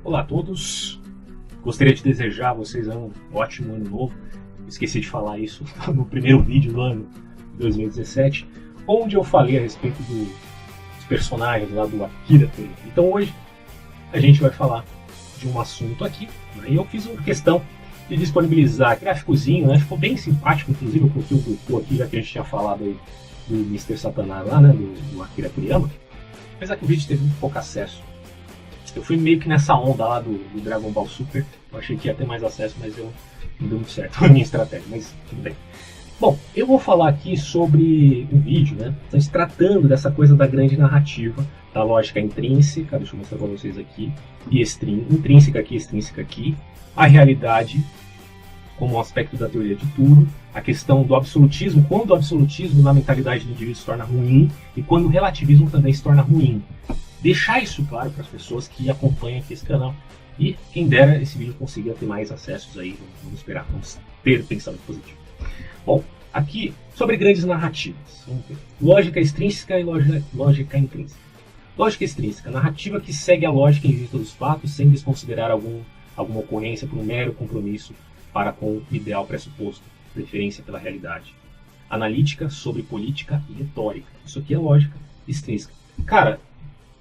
Olá a todos, gostaria de desejar a vocês um ótimo ano novo. Esqueci de falar isso no primeiro vídeo do ano de 2017, onde eu falei a respeito dos personagens lá do Akira Toriyama. Então hoje a gente vai falar de um assunto aqui, e eu fiz uma questão de disponibilizar gráficozinho, né? Ficou bem simpático, inclusive eu coloquei o Goku aqui, já que a gente tinha falado aí do Mr. Satanás lá, né? do Akira Toriyama. Apesar que o vídeo teve muito pouco acesso. Eu fui meio que nessa onda lá do Dragon Ball Super. Eu achei que ia ter mais acesso, mas não deu muito certo a minha estratégia, mas tudo bem. Bom, eu vou falar aqui sobre o vídeo, né? Então, se tratando dessa coisa da grande narrativa, da lógica intrínseca, deixa eu mostrar para vocês aqui, e intrínseca aqui, extrínseca aqui, a realidade como um aspecto da teoria de tudo, a questão do absolutismo, quando o absolutismo na mentalidade do indivíduo se torna ruim, e quando o relativismo também se torna ruim. Deixar isso claro para as pessoas que acompanham aqui esse canal. E quem dera esse vídeo consiga ter mais acessos aí, vamos esperar, vamos ter pensamento positivo. Bom, aqui sobre grandes narrativas. Lógica extrínseca e lógica intrínseca. Lógica extrínseca, narrativa que segue a lógica em vista dos fatos sem desconsiderar alguma ocorrência por um mero compromisso para com o ideal pressuposto, preferência pela realidade. Analítica sobre política e retórica. Isso aqui é lógica extrínseca. Cara,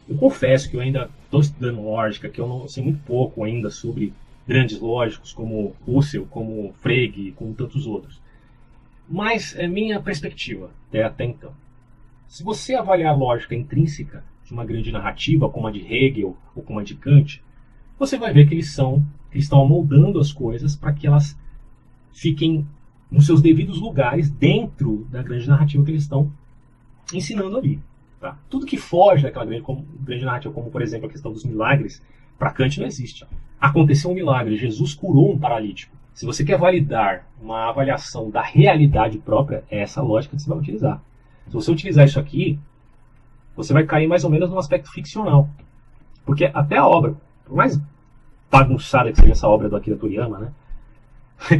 eu confesso que eu ainda estou estudando lógica, que eu não sei muito pouco ainda sobre grandes lógicos como Russell, como Frege, como tantos outros. Mas é minha perspectiva até então. Se você avaliar a lógica intrínseca de uma grande narrativa, como a de Hegel ou como a de Kant, você vai ver que eles estão amoldando as coisas para que elas fiquem nos seus devidos lugares dentro da grande narrativa que eles estão ensinando ali. Tá? Tudo que foge daquela grande narrativa, como por exemplo a questão dos milagres, para Kant não existe. Aconteceu um milagre, Jesus curou um paralítico. Se você quer validar uma avaliação da realidade própria, é essa lógica que você vai utilizar. Se você utilizar isso aqui, você vai cair mais ou menos num aspecto ficcional. Porque até a obra, por mais bagunçada que seja essa obra do Akira Toriyama, né?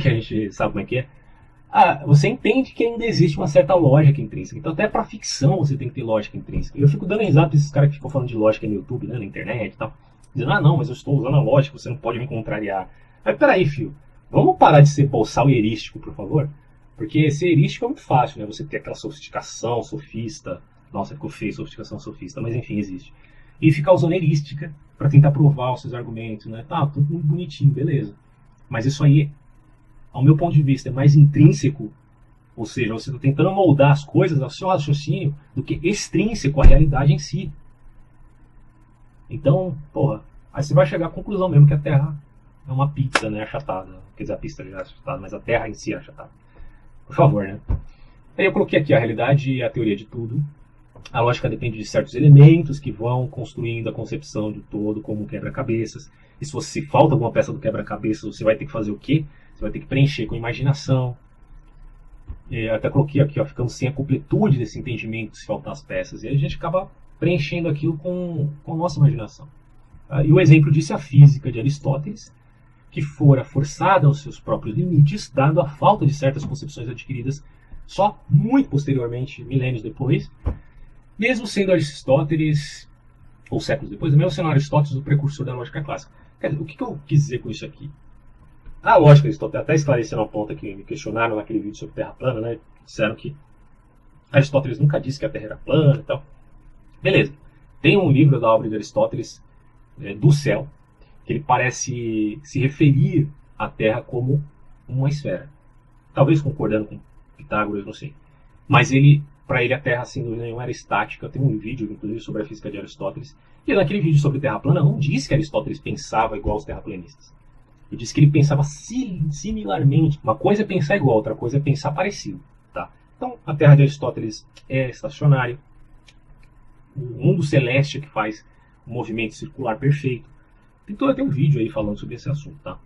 que a gente sabe como é que é, você entende que ainda existe uma certa lógica intrínseca. Então até para ficção você tem que ter lógica intrínseca. Eu fico dando risada desses caras que ficam falando de lógica no YouTube, né, na internet e tal. Dizendo, não, mas eu estou usando a lógica, você não pode me contrariar. Mas peraí, filho, vamos parar de ser boçal e erístico, por favor? Porque ser erístico é muito fácil, né? Você ter aquela sofisticação sofista. Nossa, ficou feio sofisticação sofista, mas enfim, existe. E ficar usando erística para tentar provar os seus argumentos, né? Tá, tudo muito bonitinho, beleza. Mas isso aí, ao meu ponto de vista, é mais intrínseco, ou seja, você está tentando moldar as coisas ao seu raciocínio, do que extrínseco à realidade em si. Então, porra, aí você vai chegar à conclusão mesmo que a Terra é uma pizza, né, achatada. Quer dizer, a pista já é achatada, mas a Terra em si é achatada. Por favor, né? Aí eu coloquei aqui a realidade e a teoria de tudo. A lógica depende de certos elementos que vão construindo a concepção de todo como um quebra-cabeças. E se falta alguma peça do quebra-cabeças, você vai ter que fazer o quê? Você vai ter que preencher com imaginação. Até coloquei aqui, ó, ficamos sem a completude desse entendimento se faltar as peças. E aí a gente acaba preenchendo aquilo com a nossa imaginação. E o exemplo disso é a física de Aristóteles, que fora forçada aos seus próprios limites, dado a falta de certas concepções adquiridas só muito posteriormente, milênios depois, mesmo sendo Aristóteles, ou séculos depois, mesmo sendo Aristóteles o precursor da lógica clássica. Quer dizer, o que eu quis dizer com isso aqui? A lógica, Aristóteles, até esclarecendo a ponta que me questionaram naquele vídeo sobre Terra plana, né? Disseram que Aristóteles nunca disse que a Terra era plana e tal. Beleza. Tem um livro da obra de Aristóteles, do céu, que ele parece se referir à Terra como uma esfera. Talvez concordando com Pitágoras, não sei. Mas para ele a Terra, sem dúvida nenhuma, era estática. Tem um vídeo, inclusive, sobre a física de Aristóteles. E naquele vídeo sobre Terra plana, não disse que Aristóteles pensava igual aos terraplanistas. Ele disse que ele pensava similarmente. Uma coisa é pensar igual, outra coisa é pensar parecido. Tá? Então, a Terra de Aristóteles é estacionária. O mundo celeste que faz o movimento circular perfeito. Tem um vídeo aí falando sobre esse assunto. Tá?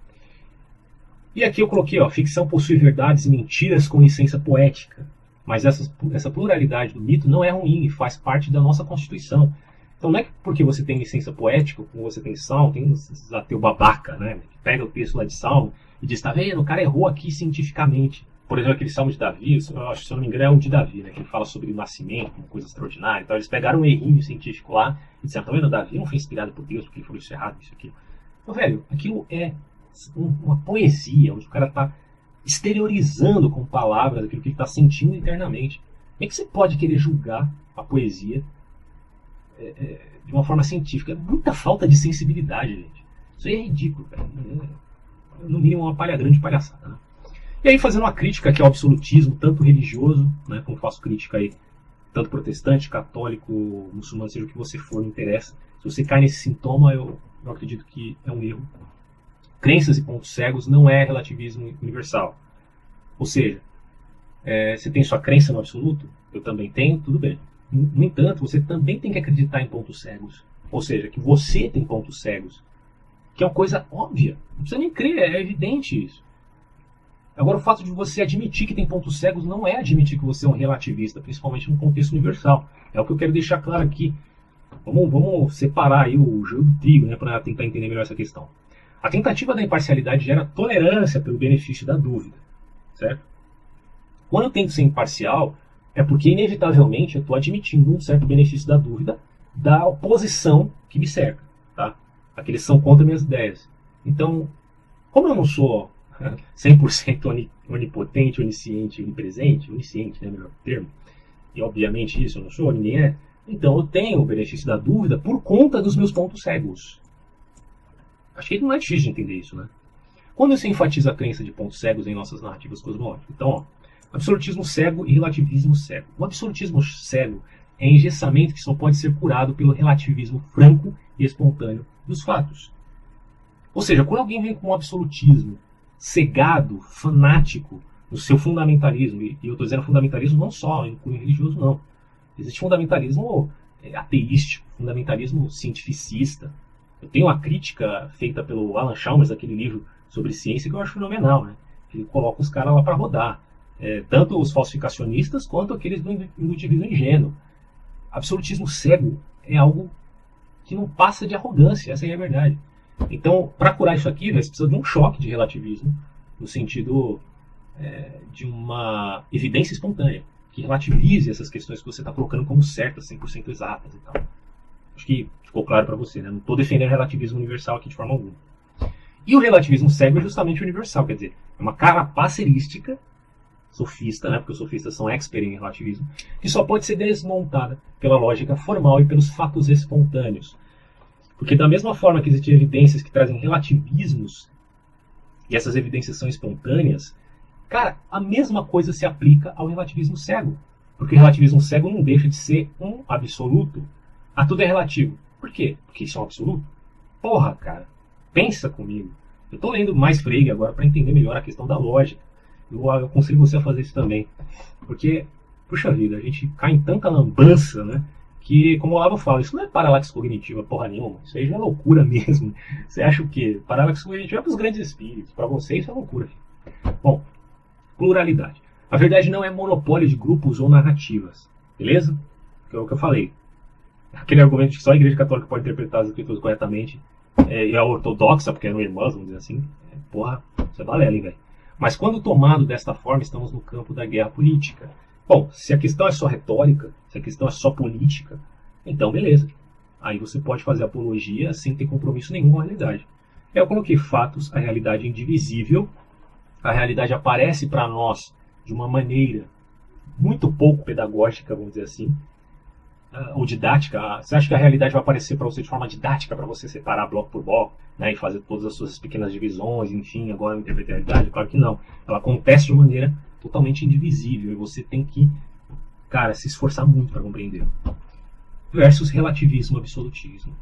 E aqui eu coloquei, ó, ficção possui verdades e mentiras com licença poética. Mas essa pluralidade do mito não é ruim e faz parte da nossa Constituição. Então não é porque você tem licença poética, como você tem Salmo, tem esses ateu babaca, né? Que pega o texto lá de Salmo e diz, tá vendo, o cara errou aqui cientificamente. Por exemplo, aquele Salmo de Davi, eu acho, se eu não me engano, é o de Davi, né? Que ele fala sobre o nascimento, uma coisa extraordinária. Então eles pegaram um errinho científico lá e disseram, tá vendo, Davi não foi inspirado por Deus porque ele falou isso errado, isso aqui. Então, velho, aquilo é uma poesia, onde o cara está exteriorizando com palavras aquilo que ele está sentindo internamente. Como é que você pode querer julgar a poesia de uma forma científica? É muita falta de sensibilidade, gente. Isso aí é ridículo, cara. No mínimo uma palha grande palhaçada, né? E aí, fazendo uma crítica aqui ao absolutismo, tanto religioso, né, como faço crítica aí, tanto protestante, católico, muçulmano, seja o que você for, não interessa. Se você cai nesse sintoma, eu acredito que é um erro. Crenças e pontos cegos não é relativismo universal. Ou seja, você tem sua crença no absoluto, eu também tenho, tudo bem. No entanto, você também tem que acreditar em pontos cegos. Ou seja, que você tem pontos cegos. Que é uma coisa óbvia. Não precisa nem crer, é evidente isso. Agora, o fato de você admitir que tem pontos cegos não é admitir que você é um relativista, principalmente no contexto universal. É o que eu quero deixar claro aqui. Vamos separar aí o joio do trigo, né, para tentar entender melhor essa questão. A tentativa da imparcialidade gera tolerância pelo benefício da dúvida, certo? Quando eu tento ser imparcial, é porque inevitavelmente eu estou admitindo um certo benefício da dúvida da oposição que me cerca, tá? Aqueles são contra minhas ideias. Então, como eu não sou 100% onipotente, onisciente, onipresente, onisciente, né, melhor termo, e obviamente isso eu não sou, ninguém é, então eu tenho o benefício da dúvida por conta dos meus pontos cegos. Acho que não é difícil de entender isso, né? Quando se enfatiza a crença de pontos cegos em nossas narrativas cosmológicas? Então, ó, absolutismo cego e relativismo cego. O absolutismo cego é engessamento que só pode ser curado pelo relativismo franco e espontâneo dos fatos. Ou seja, quando alguém vem com um absolutismo cegado, fanático, no seu fundamentalismo, e eu estou dizendo fundamentalismo não só em cunho religioso, não. Existe fundamentalismo ateístico, fundamentalismo cientificista. Eu tenho uma crítica feita pelo Alan Chalmers, daquele livro sobre ciência, que eu acho fenomenal, né? Ele coloca os caras lá para rodar. Tanto os falsificacionistas quanto aqueles do indutivismo ingênuo. Absolutismo cego é algo que não passa de arrogância, essa é a verdade. Então, para curar isso aqui, você precisa de um choque de relativismo, no sentido de uma evidência espontânea, que relativize essas questões que você está colocando como certas, 100% exatas e tal. Acho que ficou claro para você, né? Não estou defendendo o relativismo universal aqui de forma alguma. E o relativismo cego é justamente universal, quer dizer, é uma carapacerística sofista, né? Porque os sofistas são expert em relativismo, que só pode ser desmontada pela lógica formal e pelos fatos espontâneos. Porque da mesma forma que existem evidências que trazem relativismos, e essas evidências são espontâneas, cara, a mesma coisa se aplica ao relativismo cego. Porque o relativismo cego não deixa de ser um absoluto. Ah, tudo é relativo. Por quê? Porque isso é um absoluto? Porra, cara, pensa comigo. Eu estou lendo mais Frege agora para entender melhor a questão da lógica. Eu aconselho você a fazer isso também. Porque, puxa vida, a gente cai em tanta lambança, né? Que, como o Olavo fala, isso não é paralaxe cognitiva porra nenhuma. Isso aí já é loucura mesmo. Você acha o quê? Paralaxe cognitiva é para os grandes espíritos. Para você isso é loucura. Bom, pluralidade. A verdade não é monopólio de grupos ou narrativas. Beleza? Que é o que eu falei. Aquele argumento de que só a Igreja Católica pode interpretar as escrituras corretamente e a ortodoxa, porque eram irmãs, vamos dizer assim. Porra, isso é balela, hein, velho? Mas quando tomado desta forma, estamos no campo da guerra política. Bom, se a questão é só retórica, se a questão é só política, então beleza. Aí você pode fazer apologia sem ter compromisso nenhum com a realidade. Eu coloquei fatos, a realidade é indivisível, a realidade aparece para nós de uma maneira muito pouco pedagógica, vamos dizer assim, ou didática. Você acha que a realidade vai aparecer para você de forma didática, para você separar bloco por bloco, né, e fazer todas as suas pequenas divisões, enfim, agora interpretar a realidade? Claro que não. Ela acontece de maneira totalmente indivisível e você tem que, cara, se esforçar muito para compreender. Versus relativismo, absolutismo.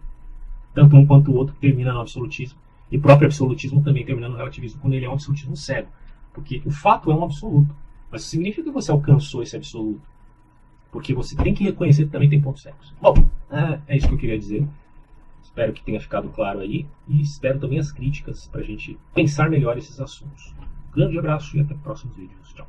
Tanto um quanto o outro termina no absolutismo. E o próprio absolutismo também termina no relativismo quando ele é um absolutismo cego. Porque o fato é um absoluto. Mas isso significa que você alcançou esse absoluto. Porque você tem que reconhecer que também tem pontos cegos. Bom, é isso que eu queria dizer. Espero que tenha ficado claro aí. E espero também as críticas para a gente pensar melhor esses assuntos. Grande abraço e até próximos vídeos. Tchau.